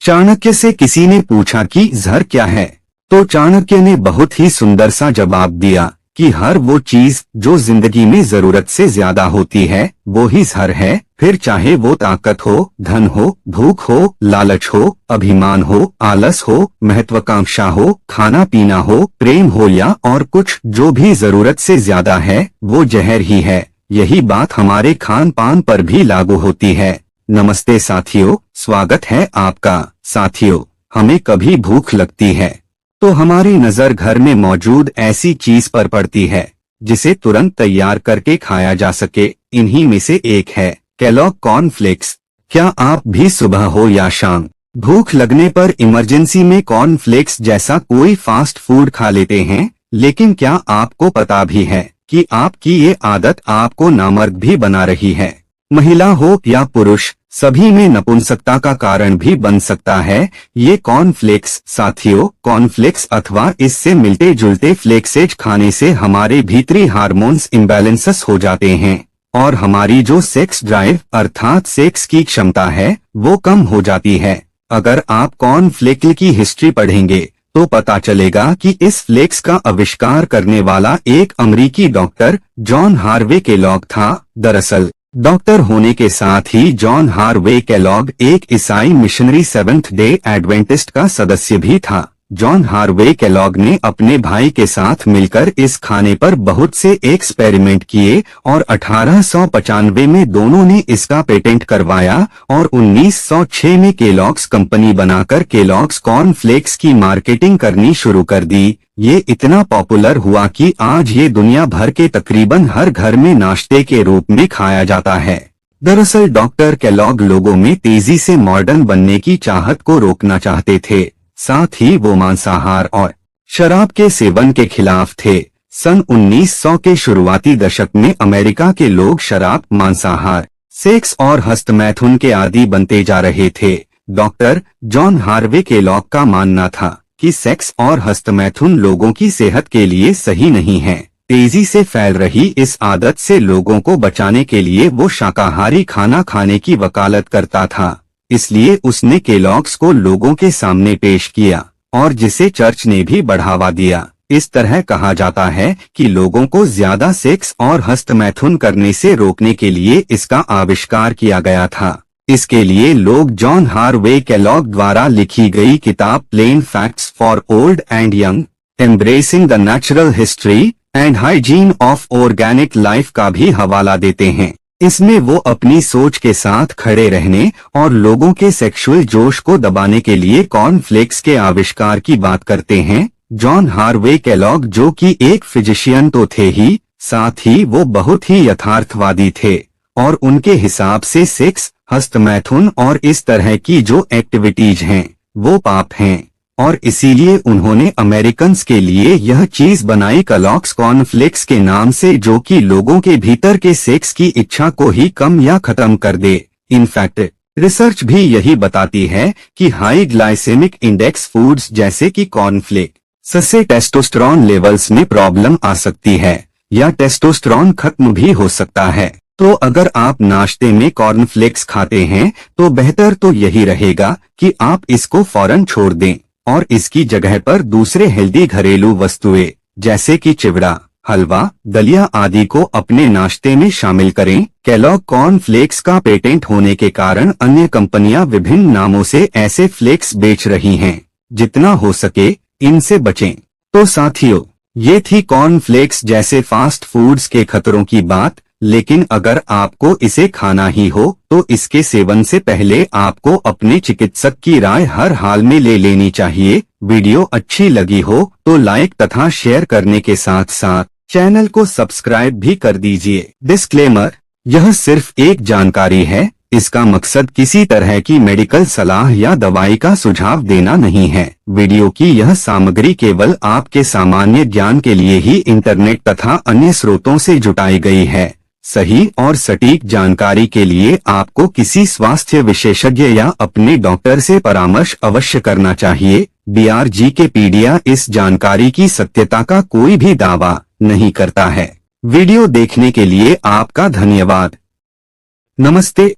चाणक्य से किसी ने पूछा कि ज़हर क्या है, तो चाणक्य ने बहुत ही सुंदर सा जवाब दिया कि हर वो चीज जो जिंदगी में जरूरत से ज्यादा होती है वो ही ज़हर है। फिर चाहे वो ताकत हो, धन हो, भूख हो, लालच हो, अभिमान हो, आलस हो, महत्वाकांक्षा हो, खाना पीना हो, प्रेम हो या और कुछ, जो भी जरूरत से ज्यादा है वो जहर ही है। यही बात हमारे खान पान पर भी लागू होती है। नमस्ते साथियों, स्वागत है आपका। साथियों, हमें कभी भूख लगती है तो हमारी नजर घर में मौजूद ऐसी चीज पर पड़ती है जिसे तुरंत तैयार करके खाया जा सके। इन्हीं में से एक है केलॉग कॉर्नफ्लेक्स। क्या आप भी सुबह हो या शाम भूख लगने पर इमरजेंसी में कॉर्नफ्लेक्स जैसा कोई फास्ट फूड खा लेते हैं? लेकिन क्या आपको पता भी है कि आपकी ये आदत आपको नामर्द भी बना रही है? महिला हो या पुरुष, सभी में नपुंसकता का कारण भी बन सकता है ये कॉर्नफ्लेक्स। साथियों, कॉर्नफ्लेक्स अथवा इससे मिलते जुलते फ्लेक्सेज खाने से हमारे भीतरी हार्मोन्स इम्बैलेंसेस हो जाते हैं और हमारी जो सेक्स ड्राइव अर्थात सेक्स की क्षमता है वो कम हो जाती है। अगर आप कॉर्नफ्लेक्स की हिस्ट्री पढ़ेंगे तो पता चलेगा कि इस फ्लेक्स का आविष्कार करने वाला एक अमेरिकी डॉक्टर जॉन हार्वे केलॉग था। दरअसल डॉक्टर होने के साथ ही जॉन हार्वे केलॉग एक ईसाई मिशनरी सेवेंथ डे एडवेंटिस्ट का सदस्य भी था। जॉन हार्वे केलॉग ने अपने भाई के साथ मिलकर इस खाने पर बहुत से एक्सपेरिमेंट किए और 1895 में दोनों ने इसका पेटेंट करवाया और 1906 में केलॉग्स कंपनी बनाकर केलॉग्स कॉर्नफ्लेक्स की मार्केटिंग करनी शुरू कर दी। ये इतना पॉपुलर हुआ कि आज ये दुनिया भर के तकरीबन हर घर में नाश्ते के रूप में खाया जाता है। दरअसल डॉक्टर केलॉग लोगों में तेजी से मॉडर्न बनने की चाहत को रोकना चाहते थे, साथ ही वो मांसाहार और शराब के सेवन के खिलाफ थे। सन 1900 के शुरुआती दशक में अमेरिका के लोग शराब, मांसाहार, सेक्स और हस्तमैथुन के आदी बनते जा रहे थे। डॉक्टर जॉन हार्वे केलॉग का मानना था कि सेक्स और हस्तमैथुन लोगों की सेहत के लिए सही नहीं है। तेजी से फैल रही इस आदत से लोगों को बचाने के लिए वो शाकाहारी खाना खाने की वकालत करता था। इसलिए उसने केलॉग्स को लोगों के सामने पेश किया और जिसे चर्च ने भी बढ़ावा दिया। इस तरह कहा जाता है कि लोगों को ज्यादा सेक्स और हस्तमैथुन करने से रोकने के लिए इसका आविष्कार किया गया था। इसके लिए लोग जॉन हार्वे केलॉग द्वारा लिखी गई किताब plain facts for old and young, embracing the natural history and hygiene of organic life का भी हवाला देते हैं। इसमें वो अपनी सोच के साथ खड़े रहने और लोगों के सेक्सुअल जोश को दबाने के लिए कॉर्नफ्लेक्स के आविष्कार की बात करते हैं। जॉन हार्वे केलॉग, जो कि एक फिजिशियन तो थे ही, साथ ही वो बहुत ही यथार्थवादी थे और उनके हिसाब से सेक्स, हस्तमैथुन और इस तरह की जो एक्टिविटीज हैं वो पाप हैं और इसीलिए उन्होंने अमेरिकन्स के लिए यह चीज बनाई केलॉग्स कॉर्नफ्लेक्स के नाम से, जो कि लोगों के भीतर के सेक्स की इच्छा को ही कम या खत्म कर दे। इनफैक्ट रिसर्च भी यही बताती है कि हाई ग्लाइसेमिक इंडेक्स फूड्स जैसे कि कॉर्नफ्लेक्स से टेस्टोस्टेरोन लेवल्स में प्रॉब्लम आ सकती है या टेस्टोस्टेरोन खत्म भी हो सकता है। तो अगर आप नाश्ते में कॉर्नफ्लेक्स खाते हैं तो बेहतर तो यही रहेगा कि आप इसको फौरन छोड़ दें और इसकी जगह पर दूसरे हेल्दी घरेलू वस्तुएं जैसे कि चिवड़ा, हलवा, दलिया आदि को अपने नाश्ते में शामिल करें। केलॉग कॉर्नफ्लेक्स का पेटेंट होने के कारण अन्य कंपनियां विभिन्न नामों से ऐसे फ्लेक्स बेच रही हैं। जितना हो सके इनसे बचें। तो साथियों, ये थी कॉर्नफ्लेक्स जैसे फास्ट फूड्स के खतरों की बात। लेकिन अगर आपको इसे खाना ही हो तो इसके सेवन से पहले आपको अपने चिकित्सक की राय हर हाल में ले लेनी चाहिए। वीडियो अच्छी लगी हो तो लाइक तथा शेयर करने के साथ साथ चैनल को सब्सक्राइब भी कर दीजिए। डिस्क्लेमर, यह सिर्फ एक जानकारी है, इसका मकसद किसी तरह की मेडिकल सलाह या दवाई का सुझाव देना नहीं है। वीडियो की यह सामग्री केवल आपके सामान्य ज्ञान के लिए ही इंटरनेट तथा अन्य स्रोतों से जुटाई गई है। सही और सटीक जानकारी के लिए आपको किसी स्वास्थ्य विशेषज्ञ या अपने डॉक्टर से परामर्श अवश्य करना चाहिए। BRGKpedia इस जानकारी की सत्यता का कोई भी दावा नहीं करता है। वीडियो देखने के लिए आपका धन्यवाद। नमस्ते।